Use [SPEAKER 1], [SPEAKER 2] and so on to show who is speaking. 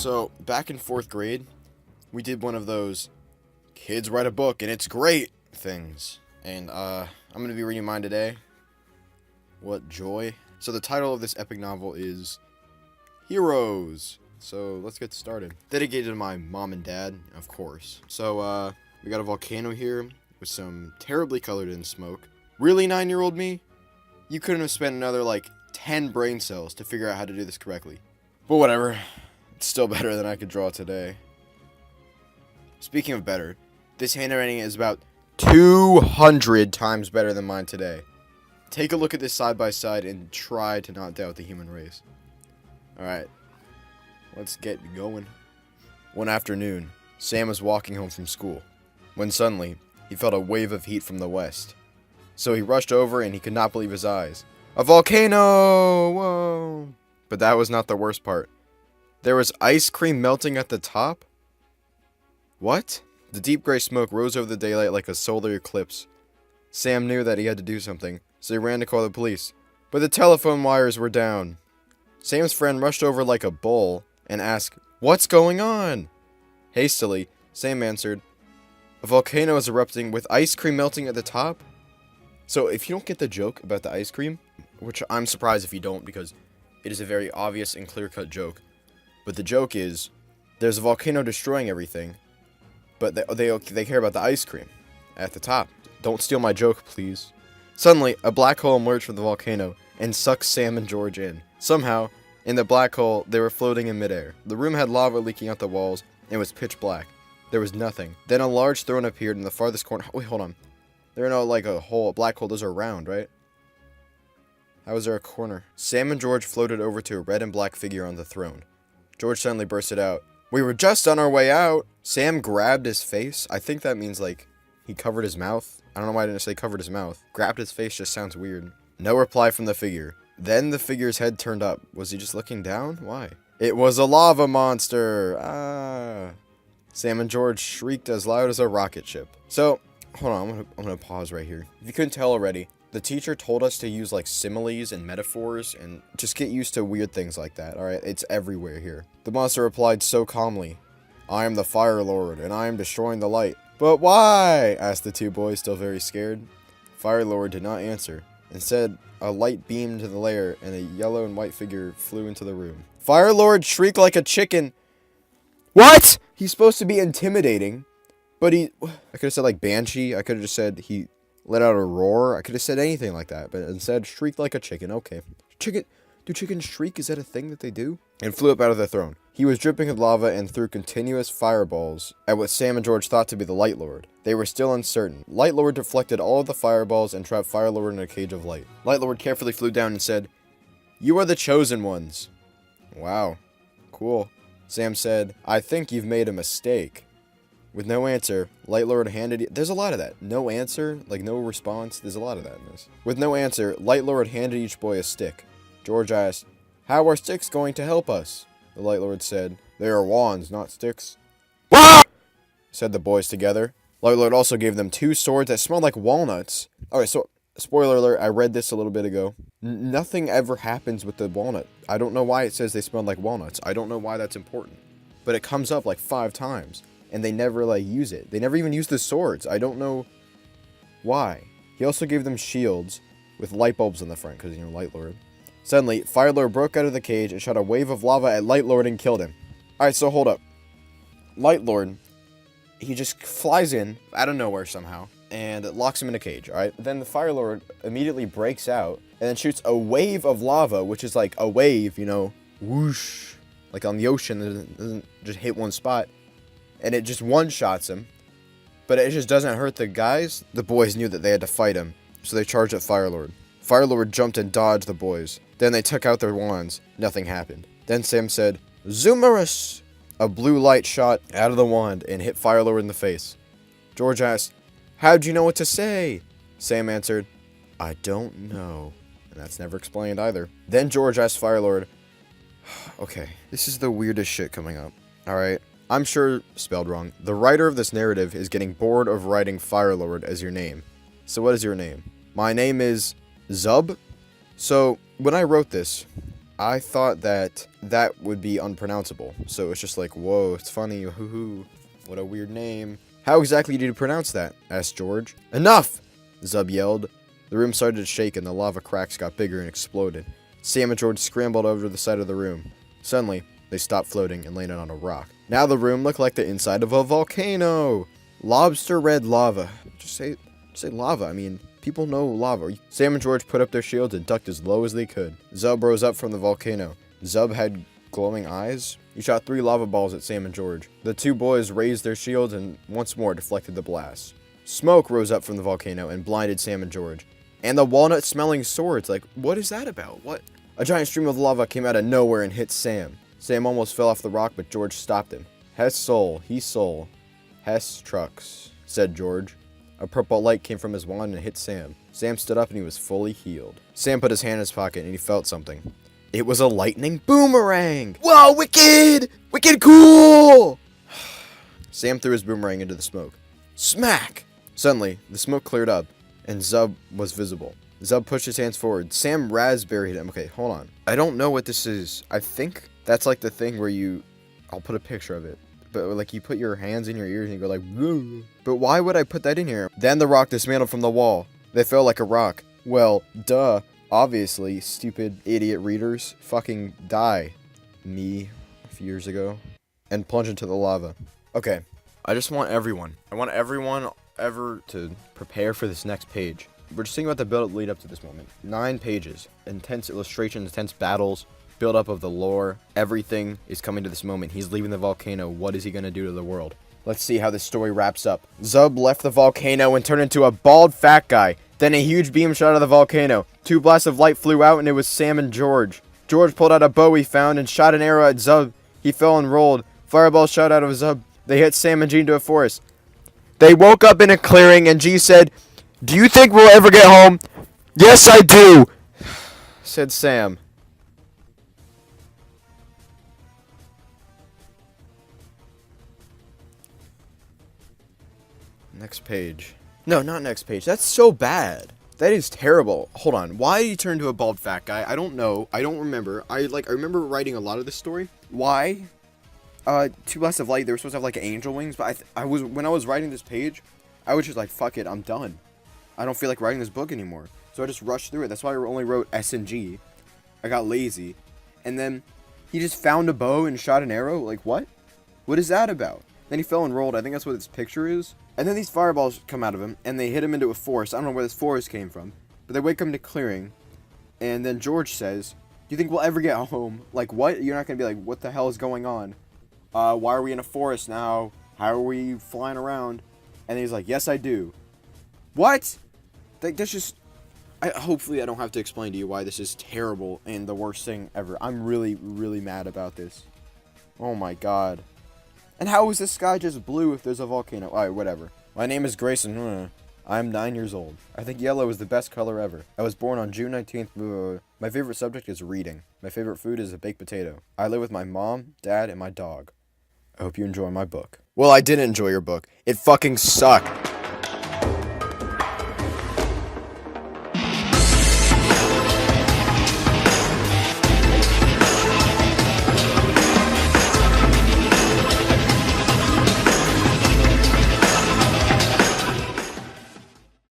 [SPEAKER 1] So, back in 4th grade, we did one of those kids write a book and it's great things. And, I'm going to be reading mine today. What joy. So, the title of this epic novel is Heroes. So, let's get started. Dedicated to my mom and dad, of course. So, we got a volcano here with some terribly colored in smoke. Really, 9-year-old me? You couldn't have spent another, 10 brain cells to figure out how to do this correctly. But whatever. It's still better than I could draw today. Speaking of better, this handwriting is about 200 times better than mine today. Take a look at this side by side and try to not doubt the human race. Alright, let's get going. One afternoon, Sam was walking home from school, when suddenly, he felt a wave of heat from the west. So he rushed over and he could not believe his eyes. A volcano! Whoa! But that was not the worst part. There was ice cream melting at the top? What? The deep gray smoke rose over the daylight like a solar eclipse. Sam knew that he had to do something, so he ran to call the police. But the telephone wires were down. Sam's friend rushed over like a bull and asked, "What's going on?" Hastily, Sam answered, "A volcano is erupting with ice cream melting at the top." So if you don't get the joke about the ice cream, which I'm surprised if you don't because it is a very obvious and clear-cut joke, but the joke is, there's a volcano destroying everything, but they care about the ice cream at the top. Don't steal my joke, please. Suddenly, a black hole emerged from the volcano and sucked Sam and George in. Somehow, in the black hole, they were floating in midair. The room had lava leaking out the walls and was pitch black. There was nothing. Then a large throne appeared in the farthest corner. Wait, hold on. There are no, a black hole. Those are round, right? How is there a corner? Sam and George floated over to a red and black figure on the throne. George suddenly bursted out. "We were just on our way out." Sam grabbed his face. I think that means, he covered his mouth. I don't know why I didn't say covered his mouth. Grabbed his face just sounds weird. No reply from the figure. Then the figure's head turned up. Was he just looking down? Why? It was a lava monster! Ah! Sam and George shrieked as loud as a rocket ship. So, hold on, I'm gonna pause right here. If you couldn't tell already, the teacher told us to use similes and metaphors and just get used to weird things like that, alright? It's everywhere here. The monster replied so calmly, "I am the Fire Lord, and I am destroying the light." "But why?" asked the two boys, still very scared. Fire Lord did not answer. Instead, a light beamed into the lair, and a yellow and white figure flew into the room. Fire Lord shrieked like a chicken. What? He's supposed to be intimidating, but I could have said banshee. I could have just said he let out a roar. I could have said anything like that, but instead shrieked like a chicken. Okay. Do chickens shriek? Is that a thing that they do? And flew up out of the throne. He was dripping with lava and threw continuous fireballs at what Sam and George thought to be the Light Lord. They were still uncertain. Light Lord deflected all of the fireballs and trapped Fire Lord in a cage of light. Light Lord carefully flew down and said, "You are the chosen ones." Wow. Cool. Sam said, "I think you've made a mistake." With no answer, Light Lord handed... There's a lot of that. No answer, no response. There's a lot of that in this. With no answer, Light Lord handed each boy a stick. George asked, "How are sticks going to help us?" The Light Lord said, "They are wands, not sticks." "Wah!" said the boys together. Light Lord also gave them 2 swords that smelled like walnuts. Alright, so, spoiler alert, I read this a little bit ago. Nothing ever happens with the walnut. I don't know why it says they smelled like walnuts. I don't know why that's important. But it comes up 5 times. And they never, use it. They never even use the swords. I don't know why. He also gave them shields with light bulbs on the front, because, Light Lord. Suddenly, Fire Lord broke out of the cage and shot a wave of lava at Light Lord and killed him. Alright, so hold up. Light Lord, he just flies in, out of nowhere somehow, and locks him in a cage, alright? Then the Fire Lord immediately breaks out, and then shoots a wave of lava, which is a wave, whoosh. Like on the ocean, it doesn't just hit one spot. And it just one-shots him. But it just doesn't hurt the guys. The boys knew that they had to fight him, so they charged at Fire Lord. Fire Lord jumped and dodged the boys. Then they took out their wands. Nothing happened. Then Sam said, "Zoomerus!" A blue light shot out of the wand and hit Fire Lord in the face. George asked, "How'd you know what to say?" Sam answered, "I don't know." And that's never explained either. Then George asked Fire Lord, "Okay, this is the weirdest shit coming up. Alright, I'm sure, spelled wrong, the writer of this narrative is getting bored of writing Fire Lord as your name. So what is your name?" "My name is Zub." So, when I wrote this, I thought that would be unpronounceable. So it's just like, whoa, it's funny, hoo-hoo. What a weird name. How exactly do you pronounce that? Asked George. Enough! Zub yelled. The room started to shake and the lava cracks got bigger and exploded. Sam and George scrambled over to the side of the room. Suddenly, they stopped floating and landed on a rock. Now the room looked like the inside of a volcano. Lobster red lava. Just say lava. I mean, people know lava. Sam and George put up their shields and ducked as low as they could. Zub rose up from the volcano. Zub had glowing eyes. He shot 3 lava balls at Sam and George. The 2 boys raised their shields and once more deflected the blast. Smoke rose up from the volcano and blinded Sam and George. And the walnut-smelling swords, like, what is that about? What? A giant stream of lava came out of nowhere and hit Sam. Sam almost fell off the rock, but George stopped him. Hess soul, he soul. Hess trucks, said George. A purple light came from his wand and hit Sam. Sam stood up and he was fully healed. Sam put his hand in his pocket and he felt something. It was a lightning boomerang! Whoa, wicked! Wicked cool! Sam threw his boomerang into the smoke. Smack! Suddenly, the smoke cleared up, and Zub was visible. Zub pushed his hands forward. Sam raspberried him. Okay, hold on. I don't know what this is. I think that's like the thing where I'll put a picture of it. But like you put your hands in your ears and you go like, woo. But why would I put that in here? Then the rock dismantled from the wall. They fell like a rock. Well, duh. Obviously, stupid idiot readers fucking die. Me, a few years ago. And plunge into the lava. Okay, I just want everyone. I want everyone ever to prepare for this next page. We're just thinking about the build lead up to this moment. 9 pages. Intense illustrations, intense battles, build up of the lore. Everything is coming to this moment. He's leaving the volcano. What is he going to do to the world? Let's see how this story wraps up. Zub left the volcano and turned into a bald fat guy. Then a huge beam shot out of the volcano. 2 blasts of light flew out and it was Sam and George. George pulled out a bow he found and shot an arrow at Zub. He fell and rolled. Fireballs shot out of Zub. They hit Sam and G into a forest. They woke up in a clearing and G said, "Do you think we'll ever get home?" "Yes, I do," said Sam. Next page. No, not next page. That's so bad. That is terrible. Hold on. Why did he turn to a bald fat guy? I don't know. I don't remember. I remember writing a lot of this story. Why? 2 blasts of light. They were supposed to have like angel wings, but when I was writing this page, I was just like, fuck it, I'm done. I don't feel like writing this book anymore. So I just rushed through it. That's why I only wrote S and G. I got lazy. And then he just found a bow and shot an arrow. Like, what? What is that about? Then he fell and rolled. I think that's what this picture is. And then these fireballs come out of him, and they hit him into a forest. I don't know where this forest came from. But they wake up in a clearing. And then George says, "Do you think we'll ever get home?" Like, what? You're not going to be like, what the hell is going on? Why are we in a forest now? How are we flying around? And he's like, "Yes, I do." What? That's just... hopefully I don't have to explain to you why this is terrible and the worst thing ever. I'm really, really mad about this. Oh my god. And how is the sky just blue if there's a volcano? Alright, whatever. My name is Grayson. I'm 9 years old. I think yellow is the best color ever. I was born on June 19th. My favorite subject is reading. My favorite food is a baked potato. I live with my mom, dad, and my dog. I hope you enjoy my book. Well, I did enjoy your book. It fucking sucked.